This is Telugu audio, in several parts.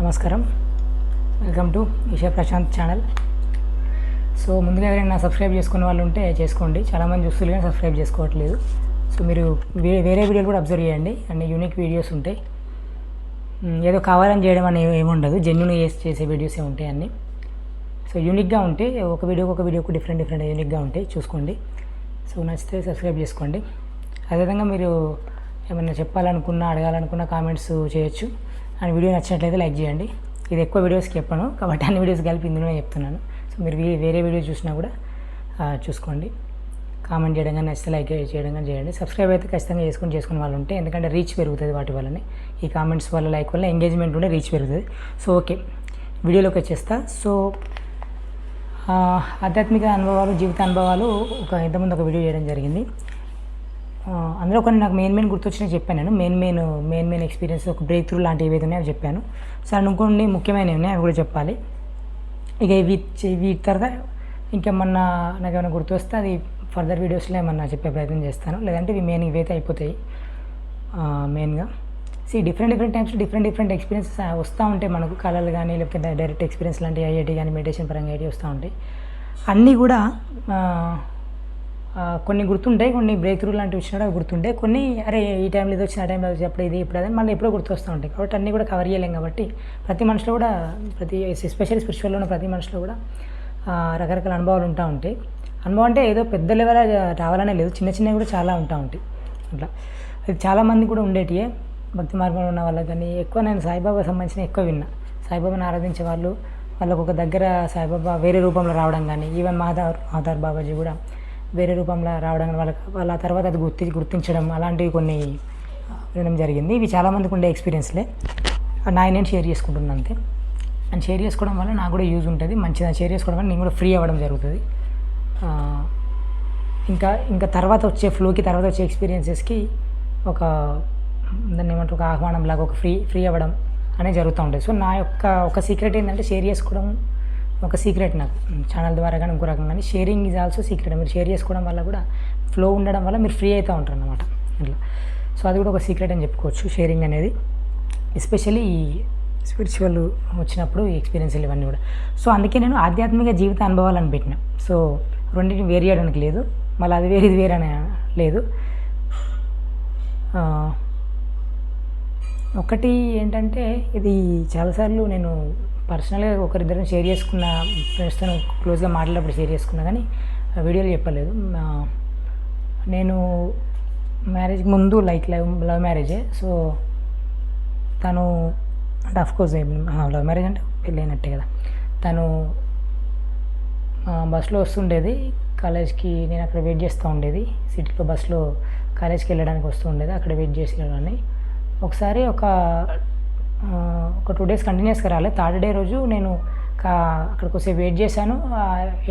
నమస్కారం, welcome to Isha Prashant channel. So ముందుగా ఎవరైనా సబ్స్క్రైబ్ చేసుకునే వాళ్ళు ఉంటే చేసుకోండి. చాలామంది చూస్తున్నారు కానీ సబ్స్క్రైబ్ చేసుకోవట్లేదు. సో మీరు వేరే వీడియోలు కూడా అబ్జర్వ్ చేయండి, అన్ని యూనిక్ వీడియోస్ ఉంటాయి. ఏదో కావాలని చేయడం అని ఏముండదు, జెన్యున్ చేసే వీడియోసే ఉంటాయి అన్నీ. సో యూనిక్గా ఉంటే ఒక వీడియోకి డిఫరెంట్ యూనిక్గా ఉంటాయి, చూసుకోండి. సో నచ్చితే సబ్స్క్రైబ్ చేసుకోండి. అదేవిధంగా మీరు ఏమైనా చెప్పాలనుకున్నా అడగాలనుకున్న కామెంట్స్ చేయొచ్చు. అండ్ వీడియో నచ్చినట్లయితే లైక్ చేయండి. ఇది ఎక్కువ వీడియోస్కి చెప్పాను కాబట్టి అన్ని వీడియోస్ కలిపి ఇందులోనే చెప్తున్నాను. సో మీరు వేరే వీడియో చూసినా కూడా చూసుకోండి. కామెంట్ చేయడం కానీ నచ్చితే లైక్ చేయడం కానీ చేయండి. సబ్స్క్రైబ్ అయితే ఖచ్చితంగా చేసుకునే వాళ్ళు ఉంటే, ఎందుకంటే రీచ్ పెరుగుతుంది వాటి వల్లనే. ఈ కామెంట్స్ వల్ల, లైక్ వల్ల ఎంగేజ్మెంట్ ఉంటే రీచ్ పెరుగుతుంది. సో ఓకే, వీడియోలోకి వచ్చేస్తా. సో ఆధ్యాత్మిక అనుభవాలు, జీవిత అనుభవాలు ఇంతకుముందు ఒక వీడియో చేయడం జరిగింది. అందులో కొన్ని నాకు మెయిన్ గుర్తొచ్చినవి చెప్పాను. నేను మెయిన్ ఎక్స్పీరియన్స్, ఒక బ్రేక్ త్రూ లాంటివి ఏవైతే ఉన్నాయో అవి చెప్పాను. సో ఇంకొన్ని ముఖ్యమైనవి ఉన్నాయి, అవి కూడా చెప్పాలి. ఇక వీటి తర్వాత ఇంకేమన్నా నాకు ఏమైనా గుర్తొస్తే అది ఫర్దర్ వీడియోస్లో ఏమన్నా చెప్పే ప్రయత్నం చేస్తాను, లేదంటే ఇవి ఇవైతే అయిపోతాయి. మెయిన్గా డిఫరెంట్ టైమ్స్ డిఫరెంట్ ఎక్స్పీరియన్సెస్ వస్తూ ఉంటాయి మనకు, కళలు కానీ లేకపోతే డైరెక్ట్ ఎక్స్పీరియన్స్ లాంటి ఐఐటీ కానీ మెడిటేషన్ పరంగా ఐటీ వస్తూ ఉంటాయి. అన్నీ కూడా కొన్ని గుర్తుంటాయి, కొన్ని బ్రేక్ త్రూ లాంటివి వచ్చినా గుర్తుంటాయి, కొన్ని అరే ఈ టైంలో ఇది వచ్చిన, ఆ టైంలో అప్పుడు ఇది ఇప్పుడు అదే మళ్ళీ ఎప్పుడో గుర్తొస్తూ ఉంటాయి. కాబట్టి అన్నీ కూడా కవర్ చేయలేం. కాబట్టి ప్రతి మనిషిలో కూడా, ఎస్పెషల్లీ స్పిరిచువల్లో ఉన్న ప్రతి మనిషిలో కూడా రకరకాల అనుభవాలు ఉంటా ఉంటాయి. అనుభవం అంటే ఏదో పెద్ద లెవెల్ రావాలనే లేదు, చిన్నవి కూడా చాలా ఉంటా ఉంటాయి. అట్లా అది చాలామంది కూడా ఉండేటివే భక్తి మార్గంలో ఉన్న వాళ్ళకి. కానీ ఎక్కువ నేను సాయిబాబా సంబంధించిన ఎక్కువ విన్నా. సాయిబాబాని ఆరాధించే వాళ్ళకు ఒక దగ్గర సాయిబాబా వేరే రూపంలో రావడం కానీ, ఈవెన్ మహదార్ బాబాజీ కూడా వేరే రూపంలో రావడం, వాళ్ళ తర్వాత అది గుర్తించడం, అలాంటివి కొన్ని వినడం జరిగింది. ఇవి చాలామందికి ఉండే ఎక్స్పీరియన్స్లే, నేను షేర్ చేసుకుంటున్నాను అంతే. అండ్ షేర్ చేసుకోవడం వల్ల నాకు కూడా యూజ్ ఉంటుంది, మంచిగా షేర్ చేసుకోవడం వల్ల నేను కూడా ఫ్రీ అవ్వడం జరుగుతుంది. ఇంకా తర్వాత వచ్చే ఎక్స్పీరియన్సెస్కి దాన్ని ఏమంటారు, ఒక ఆహ్వానం లాగా, ఒక ఫ్రీ అవ్వడం అనేది జరుగుతూ ఉంటుంది. సో నా యొక్క ఒక సీక్రెట్ ఏంటంటే, షేర్ చేసుకోవడం ఒక సీక్రెట్ నాకు, ఛానల్ ద్వారా కానీ ఇంకో రకంగా కానీ. Sharing is also secret. మీరు షేర్ చేసుకోవడం వల్ల కూడా ఫ్లో ఉండడం వల్ల మీరు ఫ్రీ అవుతూ ఉంటారు అన్నమాట ఇట్లా. సో అది కూడా ఒక సీక్రెట్ అని చెప్పుకోవచ్చు, షేరింగ్ అనేది. ఎస్పెషల్లీ ఈ స్పిరిచువల్ వచ్చినప్పుడు ఈ ఎక్స్పీరియన్స్లు ఇవన్నీ కూడా. సో అందుకే నేను ఆధ్యాత్మిక జీవిత అనుభవాలను పెట్టిన. సో రెండింటిని వేరు చేయడానికి లేదు, మళ్ళీ అది వేరే ఇది వేరే అని లేదు. ఒకటి ఏంటంటే, ఇది చాలాసార్లు నేను పర్సనల్గా ఒకరిద్దరిని షేర్ చేసుకున్న, ఫ్రెండ్స్తో క్లోజ్గా మాట్లాడేటప్పుడు షేర్ చేసుకున్నా, కానీ వీడియోలో చెప్పలేదు. నేను మ్యారేజ్కి ముందు లవ్ మ్యారేజే. సో తను అంటే అఫ్కోర్స్ లవ్ మ్యారేజ్ అంటే పెళ్ళైనట్టే కదా. తను బస్సులో వస్తుండేది కాలేజ్కి, నేను అక్కడ వెయిట్ చేస్తూ ఉండేది. సిటీలో బస్సులో కాలేజ్కి వెళ్ళడానికి వస్తూ ఉండేది, అక్కడ వెయిట్ చేసేవాడిని. ఒకసారి ఒక 2 days కంటిన్యూస్గా రాలేదు. థర్డ్ డే రోజు నేను అక్కడికి వస్తే వెయిట్ చేశాను.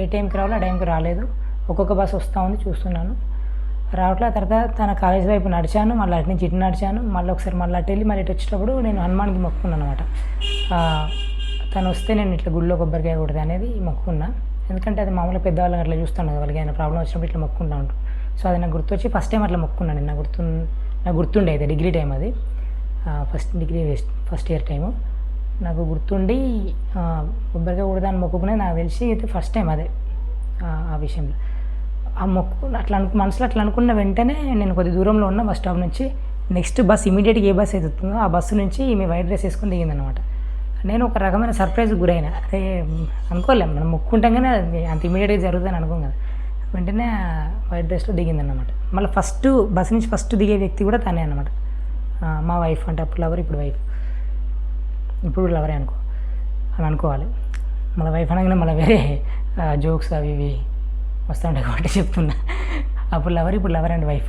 ఏ టైంకి రావాలో ఆ టైంకి రాలేదు. ఒక్కొక్క బస్సు వస్తూ ఉంది, చూస్తున్నాను, రావట్లే. తర్వాత తన కాలేజ్ వైపు నడిచాను, మళ్ళీ అటు నుంచి ఇటు నడిచాను, మళ్ళీ ఒకసారి అటు వెళ్ళి మళ్ళీ ఇటు వచ్చేటప్పుడు నేను హనుమాన్కి మొక్కుకున్నాను అనమాట. తను వస్తే నేను ఇట్లా గుళ్ళో కొబ్బరికాయ కొడతా అనేది మొక్కుకున్నా. ఎందుకంటే అది మామూలుగా పెద్దవాళ్ళని అట్లా చూస్తాను కదా, వాళ్ళకి ఏమైనా ప్రాబ్లం వచ్చినప్పుడు ఇట్లా మొక్కుంటా ఉంటాను. సో అది నాకు గుర్తొచ్చి ఫస్ట్ టైం అట్లా మొక్కున్నాను. నాకు గుర్తుండే, అయితే డిగ్రీ టైం అది, ఫస్ట్ ఇయర్ టైము. నాకు గుర్తుండి కొబ్బరికాయ కొడదాన్ని మొక్కుకునే, నాకు తెలిసి అయితే ఫస్ట్ టైం అదే. ఆ విషయంలో ఆ మొక్కు మనసులో అట్లా అనుకున్న వెంటనే నేను కొద్ది దూరంలో ఉన్న బస్ స్టాప్ నుంచి నెక్స్ట్ బస్ ఇమీడియట్గా ఏ బస్ అవుతుందో ఆ బస్సు నుంచి ఈమె వైట్ డ్రెస్ వేసుకొని దిగిందనమాట. నేను ఒక రకమైన సర్ప్రైజ్కి గురైన. అరే అనుకోలేము, మనం మొక్కుంటాం కానీ అంత ఇమీడియట్గా జరుగుతుందని అనుకోం కదా. వెంటనే వైట్ డ్రెస్లో దిగిందన్నమాట. మళ్ళీ బస్ నుంచి ఫస్ట్ దిగే వ్యక్తి కూడా తనే అనమాట. మా వైఫ్, అంటే అప్పుడు లవర్, ఇప్పుడు వైఫ్. ఇప్పుడు లవరే అని అనుకోవాలి. మళ్ళీ వైఫ్ అనగానే మళ్ళీ వేరే జోక్స్ అవి ఇవి వస్తుంటాయి కాబట్టి చెప్తున్నా. అప్పుడు లవర్, ఇప్పుడు లవర్ అండ్ వైఫ్.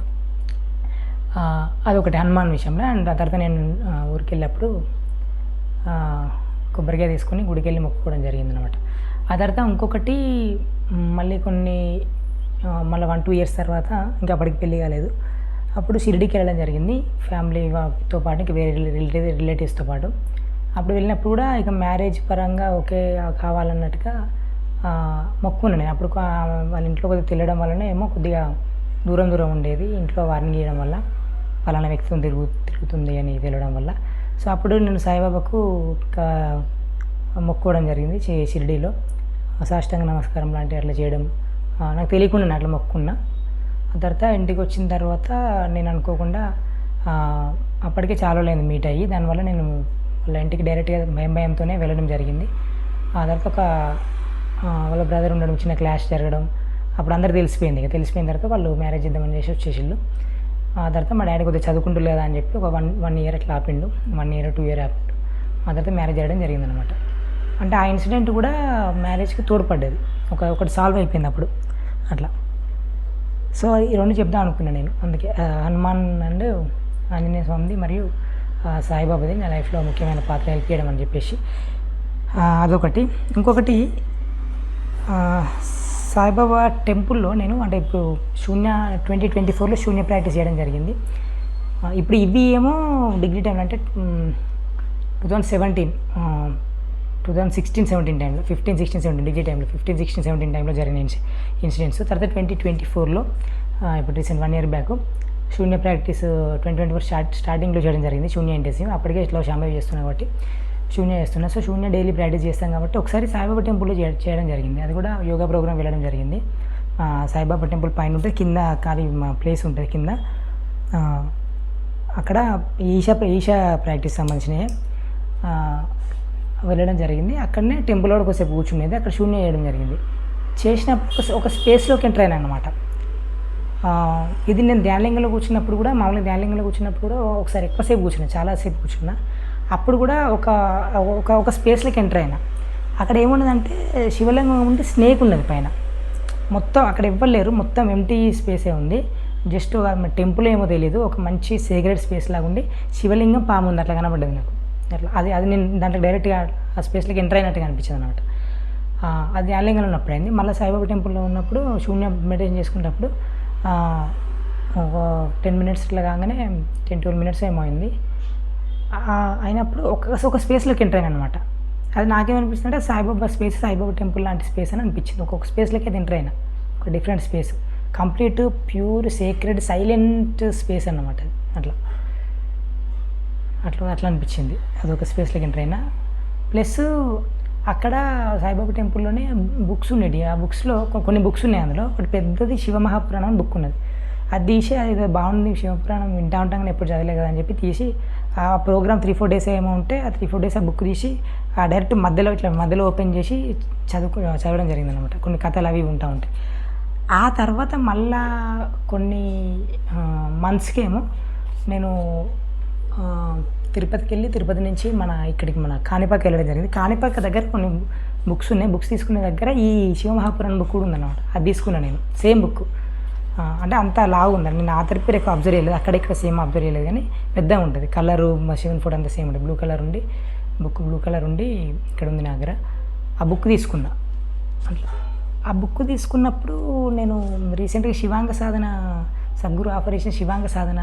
అదొకటి హనుమాన్ విషయంలో. అండ్ ఆ తర్వాత నేను ఊరికి వెళ్ళినప్పుడు కొబ్బరికాయ తీసుకొని గుడికి వెళ్ళి మొక్కుకోవడం జరిగిందనమాట. ఆ తర్వాత ఇంకొకటి మళ్ళీ మళ్ళీ 1-2 years తర్వాత, ఇంకా అప్పటికి పెళ్ళి కాలేదు, అప్పుడు షిరిడీకి వెళ్ళడం జరిగింది ఫ్యామిలీతో పాటు, ఇంకా వేరే రిలేటివ్స్తో పాటు. అప్పుడు వెళ్ళినప్పుడు కూడా ఇక మ్యారేజ్ పరంగా ఓకే కావాలన్నట్టుగా మొక్కున్నాను నేను. అప్పుడు వాళ్ళ ఇంట్లో కొద్దిగా తెలియడం వల్లనే ఏమో కొద్దిగా దూరం ఉండేది. ఇంట్లో వార్నింగ్ చేయడం వల్ల, పలానా వ్యక్తితో తిరుగుతుంది అని తెలియడం వల్ల సో అప్పుడు నేను సాయిబాబాకు మొక్కుకోవడం జరిగింది షిరిడీలో, సాష్టాంగ నమస్కారం లాంటివి అట్లా చేయడం. నాకు తెలియకుండా నేను అట్లా మొక్కుకున్నా. ఆ తర్వాత ఇంటికి వచ్చిన తర్వాత నేను అనుకోకుండా అప్పటికే చాలా రోజులైంది మీట్ అయ్యి, దానివల్ల నేను వాళ్ళ ఇంటికి డైరెక్ట్గా భయంతోనే వెళ్ళడం జరిగింది. ఆ తర్వాత వాళ్ళ బ్రదర్ ఉండడం, చిన్న క్లాష్ జరగడం, అప్పుడు అందరికి తెలిసిపోయింది. తెలిసిపోయిన తర్వాత వాళ్ళు మ్యారేజ్ చేద్దామని వచ్చేసిళ్ళు. ఆ తర్వాత మా డాడీ కొద్దిగా చదువుకుంటూ లేదా అని చెప్పి ఒక వన్ ఇయర్ అట్లా ఆపిండు, 1 year 2 year ఆపిండు. ఆ తర్వాత మ్యారేజ్ చేయడం జరిగిందనమాట. అంటే ఆ ఇన్సిడెంట్ కూడా మ్యారేజ్కి తోడ్పడ్డది, ఒకటి సాల్వ్ అయిపోయింది అప్పుడు అట్లా. సో ఈ 2 చెప్దాం అనుకున్నాను నేను. అందుకే హనుమాన్ అండ్ ఆంజనేయ స్వామిది మరియు సాయిబాబాది నా లైఫ్లో ముఖ్యమైన పాత్ర హెల్ప్ చేయడం అని చెప్పేసి అదొకటి. ఇంకొకటి సాయిబాబా టెంపుల్లో నేను అంటే ఇప్పుడు 2024లో శూన్య ప్రాక్టీస్ చేయడం జరిగింది. ఇప్పుడు ఇవి ఏమో డిగ్రీ టైంలో అంటే 2016-17 టైంలో, 15-16-17 డిగ్రీ టైంలో, 15-16-17 టైంలో జరిగిన ఇన్సిడెంట్స్. తర్వాత 2024లో ఇప్పుడు రీసెంట్ 1 year బ్యాక్ శూన్య ప్రాక్టీస్ 2024 స్టార్టింగ్లో చేయడం జరిగింది. శూన్య ఇంటెన్సివ్ అప్పటికే ఇట్లా శాంభవి చేస్తున్నా కాబట్టి శూన్య చేస్తున్నా. సో శూన్య డైలీ ప్రాక్టీస్ చేస్తాం కాబట్టి ఒకసారి సాయిబాబా టెంపుల్లో చేయడం జరిగింది. అది కూడా యోగా ప్రోగ్రామ్ వెళ్ళడం జరిగింది. సాయిబాబా టెంపుల్ పైన ఉంటుంది, కింద ఖాళీ ప్లేస్ ఉంటుంది కింద. అక్కడ ఈషా ప్రాక్టీస్ సంబంధించినవి వెళ్ళడం జరిగింది. అక్కడనే టెంపుల్ కూడా కొద్దిసేపు కూర్చునేది, అక్కడ శూన్య చేయడం జరిగింది. చేసినప్పుడు ఒక స్పేస్లోకి ఎంటర్ అయినా అనమాట. ఇది నేను ధ్యానలింగంలో కూర్చున్నప్పుడు కూడా, మామూలుగా ధ్యానలింగంలో కూర్చున్నప్పుడు కూడా ఒకసారి ఎక్కువసేపు కూర్చున్నా, చాలాసేపు కూర్చున్నా. అప్పుడు కూడా ఒక స్పేస్లోకి ఎంటర్ అయినా. అక్కడ ఏమున్నదంటే శివలింగం ఉంటే స్నేక్ ఉన్నది పైన, మొత్తం అక్కడ ఇవ్వలేరు, మొత్తం ఎంటీ స్పేసే ఉంది. జస్ట్ టెంపుల్ ఏమో తెలియదు, ఒక మంచి సీక్రెట్ స్పేస్ లాగా ఉండి శివలింగం పాము ఉంది అట్లా కనబడ్డది నాకు. అట్లా అది నేను దాంట్లో డైరెక్ట్గా ఆ స్పేస్లోకి ఎంటర్ అయినట్టుగా అనిపించింది అనమాట. అది ధ్యానలింగంలో ఉన్నప్పుడు అయింది. మళ్ళీ సాయిబాబా టెంపుల్లో ఉన్నప్పుడు శూన్య మెడిటేషన్ చేసుకునేటప్పుడు ఒక 10 minutes ఇట్లా కాగానే 10-12 minutes ఏమో అయింది. అయినప్పుడు ఒక స్పేస్లోకి ఎంటర్ అయినా అనమాట. అది నాకేమనిపిస్తుంది అంటే సాయిబాబా స్పేస్, సాయిబాబా టెంపుల్ లాంటి స్పేస్ అని అనిపించింది. ఒక్కొక్క స్పేస్లోకి అది ఎంటర్ అయినా, ఒక different space, complete pure sacred silent space అన్నమాట. అట్లా అనిపించింది. అదొక స్పేస్లోకి ఎంటర్ అయినా. ప్లస్ అక్కడ సాయిబాబా టెంపుల్లోనే బుక్స్ ఉండేవి. ఆ బుక్స్లో కొన్ని బుక్స్ ఉన్నాయి. అందులో ఒకటి పెద్దది శివమహాపురాణం అని బుక్ ఉన్నది. అది తీసి అది బాగుంది, శివపురాణం వింటా ఉంటాం కానీ ఎప్పుడు చదవలే కదా అని చెప్పి తీసి, ఆ ప్రోగ్రామ్ 3-4 days ఏమో ఉంటే ఆ 3-4 days ఆ బుక్ తీసి డైరెక్ట్ మధ్యలో ఓపెన్ చేసి చదవడం జరిగింది అనమాట. కొన్ని కథలు అవి ఉంటా ఉంటాయి. ఆ తర్వాత మళ్ళా కొన్ని మంత్స్కేమో నేను తిరుపతికి వెళ్ళి, తిరుపతి నుంచి మన కాణిపాక వెళ్ళడం జరిగింది. కాణిపాక దగ్గర కొన్ని బుక్స్ ఉన్నాయి. బుక్స్ తీసుకునే దగ్గర ఈ శివమహాపురాణం బుక్ కూడా ఉందన్నమాట. అది తీసుకున్నాను నేను, సేమ్ బుక్. అంటే అంత లావు ఉందండి. నేను ఆ తరపు ఎక్కువ అబ్జర్వ్ చేయలేదు, అక్కడెక్కడ సేమ్ అబ్జర్వ్ చేయలేదు, కానీ పెద్దగా ఉంటుంది. కలరు మా శివన్ ఫోటో అంతా సేమ్ ఉంటుంది. బ్లూ కలర్ ఉండి ఇక్కడ ఉంది నా దగ్గర. ఆ బుక్ తీసుకున్నా. అట్లా ఆ బుక్ తీసుకున్నప్పుడు నేను రీసెంట్గా శివాంగ సాధన, సద్గురు ఆఫర్ చేసిన శివాంగ సాధన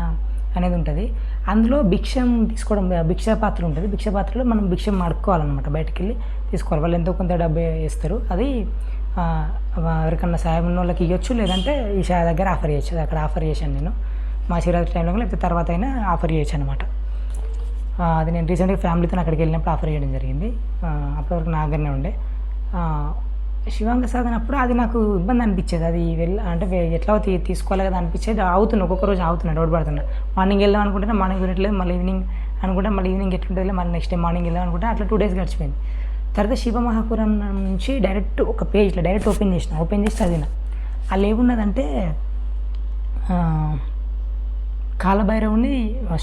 అనేది ఉంటుంది. అందులో భిక్షం తీసుకోవడం, భిక్షా పాత్ర ఉంటుంది. భిక్షా పాత్రలో మనం భిక్షం అడుక్కోవాలన్నమాట, బయటకు వెళ్ళి తీసుకోవాలి. వాళ్ళు ఎంతో కొంత డబ్బు ఇస్తారు. అది ఎవరికన్నా సాయం ఉన్న వాళ్ళకి ఇవ్వచ్చు, లేదంటే ఈ దగ్గర ఆఫర్ చేయొచ్చు. అది అక్కడ ఆఫర్ చేశాను నేను మా శివరాత్రి టైంలో, లేకపోతే తర్వాత అయినా ఆఫర్ చేయొచ్చు అనమాట. అది నేను రీసెంట్గా ఫ్యామిలీతో అక్కడికి వెళ్ళినప్పుడు ఆఫర్ చేయడం జరిగింది. అప్పటివరకు నా దగ్గరనే ఉండే. శివాంగ సాధన అప్పుడు అది నాకు ఇబ్బంది అనిపించేది. అది అంటే ఎట్లా తీసుకోవాలి కదా అనిపించేది. ఒక్కొక్క రోజు అవుతున్నా, డౌట్ పడుతున్నా. మార్నింగ్ వెళ్దాం అనుకుంటే మార్నింగ్ వినట్లేదు, మళ్ళీ ఈవినింగ్ అనుకుంటే మళ్ళీ ఈవినింగ్ ఎట్లుంటుంది, మళ్ళీ నెక్స్ట్ డే మార్నింగ్ వెళ్దాం అనుకుంటే అట్లా 2 days గడిచిపోయింది. తర్వాత శివమహాపురం నుంచి డైరెక్ట్ ఒక పేజ్ ఇట్లా డైరెక్ట్ ఓపెన్ చేసి చదివిన. అలా ఏమున్నదంటే కాలభైరవుని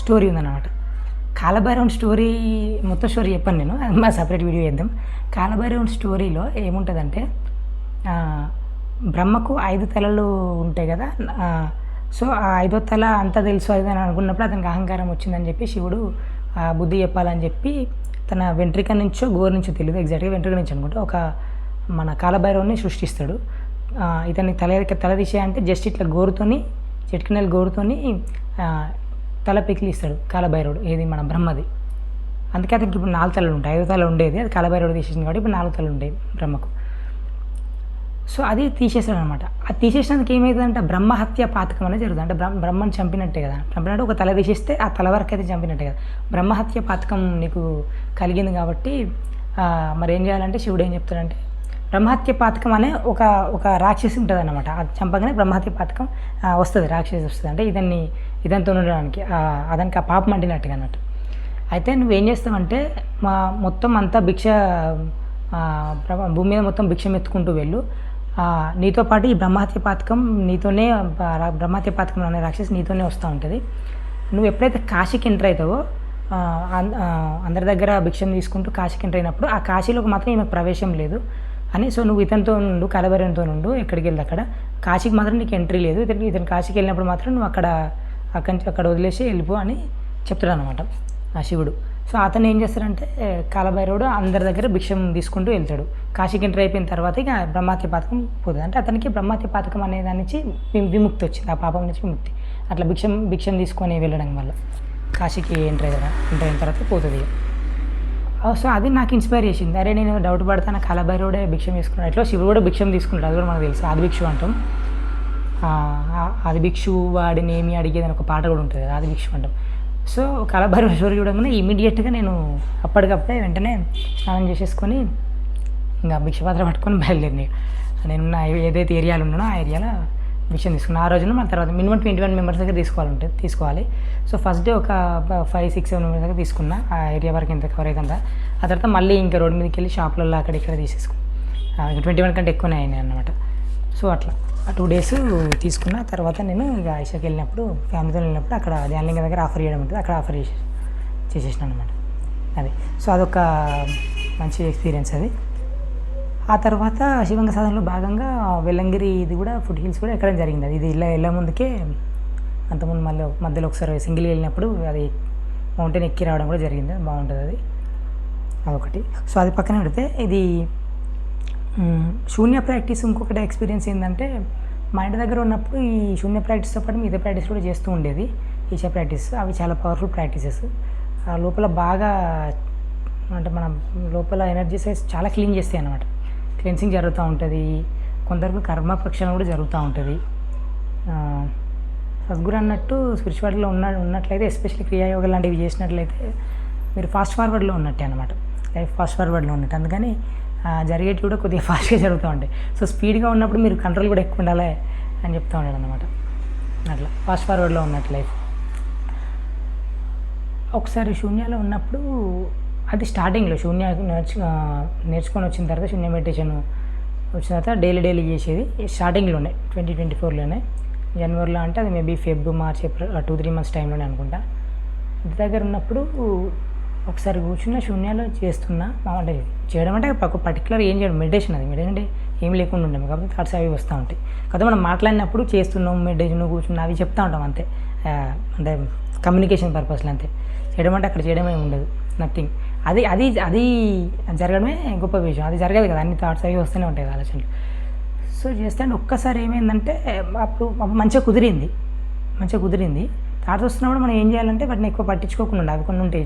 స్టోరీ ఉందన్నమాట. కాలభైరవుని స్టోరీ మొత్తం స్టోరీ చెప్పాను నేను, మా సపరేట్ వీడియో చేద్దాం. కాలభైరవుని స్టోరీలో ఏముంటుందంటే బ్రహ్మకు 5 తలలు ఉంటాయి కదా. సో ఆ 5వ తల అంతా తెలుసు అది అని అనుకున్నప్పుడు అతనికి అహంకారం వచ్చిందని చెప్పి శివుడు బుద్ధి చెప్పాలని చెప్పి తన వెంట్రిక నుంచో గోరు నుంచో తెలియదు, ఎగ్జాక్ట్గా వెంట్రిక నుంచి అనుకుంటా, ఒక మన కాలభైరవుని సృష్టిస్తాడు. ఇతన్ని తల తీసేయంటే జస్ట్ ఇట్లా గోరుతోని, చెట్కినెల గోరుతోని తల పికిలిస్తాడు కాలభైరవుడు, ఏది మన బ్రహ్మది. అందుకే అతనికి ఇప్పుడు 4 తలలు ఉంటాయి. 5వ తల ఉండేది, అది కాలభైరవుడు తీసేసింది కాబట్టి ఇప్పుడు 4 తలలు ఉండేవి బ్రహ్మకు. సో అది తీసేసాడు అనమాట. అది తీసేసినందుకు ఏమవుతుందంటే బ్రహ్మహత్య పాతకం అనేది జరుగుతుంది. అంటే బ్రహ్మని చంపినట్టే కదా, చంపినట్టు ఒక తల తీసేస్తే ఆ తల వరకు అయితే చంపినట్టే కదా. బ్రహ్మహత్య పాతకం నీకు కలిగింది కాబట్టి మరి ఏం చేయాలంటే శివుడు ఏం చెప్తాడంటే బ్రహ్మహత్య పాతకం అనే ఒక రాక్షసి ఉంటుంది అనమాట. అది చంపగానే బ్రహ్మహత్య పాతకం వస్తుంది, రాక్షసి వస్తుంది. అంటే ఇదంతా ఉండడానికి అదానికి ఆ పాపం అంటినట్టుగా అన్నట్టు. అయితే నువ్వేం చేస్తావంటే మొత్తం అంతా భూమి మీద మొత్తం భిక్షం ఎత్తుకుంటూ వెళ్ళు. నీతో పాటు ఈ బ్రహ్మహత్య పాతకం నీతోనే, బ్రహ్మహత్య పాతకం అనే రాక్షసి నీతోనే వస్తూ ఉంటుంది. నువ్వు ఎప్పుడైతే కాశీకి ఎంటర్ అవుతావో అందరి దగ్గర భిక్షం తీసుకుంటూ కాశీకి ఎంటర్ అయినప్పుడు ఆ కాశీలోకి మాత్రం ఈమెకు ప్రవేశం లేదు అని. సో నువ్వు ఇతనితో నుండు, కలబరంతో నుండు, ఎక్కడికి వెళ్ళి అక్కడ కాశీకి మాత్రం నీకు ఎంట్రీ లేదు. ఇతను కాశీకి వెళ్ళినప్పుడు మాత్రం నువ్వు అక్కడ వదిలేసి వెళ్ళిపో అని చెప్తాడు అనమాట ఆ శివుడు. సో అతను ఏం చేస్తాడంటే కాలభైరవుడు అందరి దగ్గర భిక్షం తీసుకుంటూ వెళ్తాడు. కాశీకి ఎంటర్ అయిపోయిన తర్వాత ఇక బ్రహ్మహత్య పాతకం పోతుంది. అంటే అతనికి బ్రహ్మహత్య పాతకం అనే దాని నుంచి విముక్తి వచ్చింది, ఆ పాపం నుంచి విముక్తి. అట్లా భిక్షం తీసుకొని వెళ్ళడం వల్ల కాశీకి ఎంటర్ అయిన తర్వాత పోతుంది. సో అది నాకు ఇన్స్పైర్ చేసింది. అరే నేను డౌట్ పడతాను, కాలభైరవుడే భిక్షం తీసుకున్నాడు, ఎట్లా శివుడు కూడా భిక్షం తీసుకుంటాడు, అది కూడా మనకు తెలుసు. ఆదిభిక్షు అంటాం. ఆదిభిక్షు వాడిని ఏమి అడిగేదని ఒక పాట కూడా ఉంటుంది కదా, ఆదిభిక్షు అంటాం. సో కాలభైరవ స్టోరీ చూడగానే ఇమీడియట్గా నేను అప్పటికప్పుడే వెంటనే స్నానం చేసేసుకొని ఇంకా భిక్షపాత్ర పట్టుకొని బయలుదేరినాయి. నేనున్న ఏదైతే ఏరియాలో ఉన్నానో ఆ ఏరియాలో భిక్షం తీసుకున్నాను. ఆ రోజున మన తర్వాత మినిమం 21 మెంబర్స్ దగ్గర తీసుకోవాలి. సో ఫస్ట్ డే ఒక 5-6-7 మెంబర్స్ దగ్గర తీసుకున్నా, ఆ ఏరియా వరకు ఎంత కవర్ అవుతుందా. ఆ తర్వాత మళ్ళీ ఇంకా రోడ్డు మీదకి వెళ్ళి షాపులలో అక్కడ ఇక్కడ తీసేసుకున్నాను. 21 కంటే ఎక్కువనే అయినాయి అన్నమాట. సో అట్లా ఆ 2 days తీసుకున్న తర్వాత నేను ఇక ఐషాకి వెళ్ళినప్పుడు, ఫ్యామిలీతో వెళ్ళినప్పుడు అక్కడ ధ్యానలింగ దగ్గర ఆఫర్ చేయడం ఉంటుంది, అక్కడ ఆఫర్ చేసేసినాను అనమాట. అది సో అదొక మంచి ఎక్స్పీరియన్స్ అది. ఆ తర్వాత శివంగ సాధనలో భాగంగా వెల్లంగిరి ఇది కూడా ఫుట్ హిల్స్ కూడా ఎక్కడం జరిగింది. అది ఇది వెళ్ళే ముందుకే అంతకుముందు మధ్యలో ఒకసారి సింగిల్ వెళ్ళినప్పుడు అది మౌంటైన్ ఎక్కి రావడం కూడా జరిగింది. బాగుంటుంది అది, అదొకటి. సో అది పక్కన పెడితే ఇది శూన్య ప్రాక్టీస్. ఇంకొకటి ఎక్స్పీరియన్స్ ఏంటంటే మా ఇంటి దగ్గర ఉన్నప్పుడు ఈ శూన్య ప్రాక్టీస్తో పాటు మిగతా ప్రాక్టీస్ కూడా చేస్తూ ఉండేది. ఈశా ప్రాక్టీస్ అవి చాలా పవర్ఫుల్ ప్రాక్టీసెస్. లోపల బాగా అంటే మన లోపల ఎనర్జీస్ చాలా క్లీన్ చేస్తాయి అన్నమాట. క్లెన్సింగ్ జరుగుతూ ఉంటుంది, కొందరికి కర్మ ప్రక్షాళన కూడా జరుగుతూ ఉంటుంది. సద్గురు అన్నట్టు స్పిరిచువాలిటీలో ఉన్నట్లయితే, ఎస్పెషల్లీ క్రియాయోగ లాంటివి చేసినట్లయితే మీరు ఫాస్ట్ ఫార్వర్డ్లో ఉన్నట్టే అనమాట, లైఫ్ ఫాస్ట్ ఫార్వర్డ్లో ఉన్నట్టు. అందుకని జరిగేవి కూడా కొద్దిగా ఫాస్ట్గా జరుగుతూ ఉంటాయి. సో స్పీడ్గా ఉన్నప్పుడు మీరు కంట్రోల్ కూడా ఎక్కువ ఉండాలి అని చెప్తూ ఉంటాడు అనమాట. అట్లా ఫాస్ట్ ఫార్వర్డ్లో ఉన్నట్టు లైఫ్. ఒకసారి శూన్యాలో ఉన్నప్పుడు, అది స్టార్టింగ్లో శూన్య నేర్చుకొని వచ్చిన తర్వాత, శూన్య మెడిటేషన్ వచ్చిన తర్వాత డైలీ చేసేది స్టార్టింగ్లోనే 2024లోనే జనవరిలో. అంటే అది మేబీ March, April 2-3 months టైంలోనే అనుకుంటా. ఇంటి దగ్గర ఉన్నప్పుడు ఒకసారి కూర్చున్న శూన్యాలో చేస్తున్నా. అంటే చేయడం అంటే ఒక పర్టికులర్ ఏం చేయడం, మెడిటేషన్. అది మెడిటేషన్ అంటే ఏం లేకుండా ఉండేము, కాబట్టి థాట్స్ అవి వస్తూ ఉంటాయి. కాకపోతే మనం మాట్లాడినప్పుడు చేస్తున్నాం మెడిటేషన్ కూర్చున్నా అవి చెప్తూ ఉంటాం అంతే, అంటే కమ్యూనికేషన్ పర్పస్లో అంతే. చేయడం అంటే అక్కడ చేయడమే ఉండదు, నథింగ్. అది జరగడమే గొప్ప విషయం. అది జరగదు కదా, అన్ని థాట్స్ అవి వస్తూనే ఉంటాయి ఆలోచనలు. సో చేస్తే ఒక్కసారి ఏమైందంటే అప్పుడు మంచిగా కుదిరింది. థాట్స్ వస్తున్నప్పుడు మనం ఏం చేయాలంటే వాటిని ఎక్కువ పట్టించుకోకుండా ఉండాలి. అవి కొన్ని ఉంటాయి,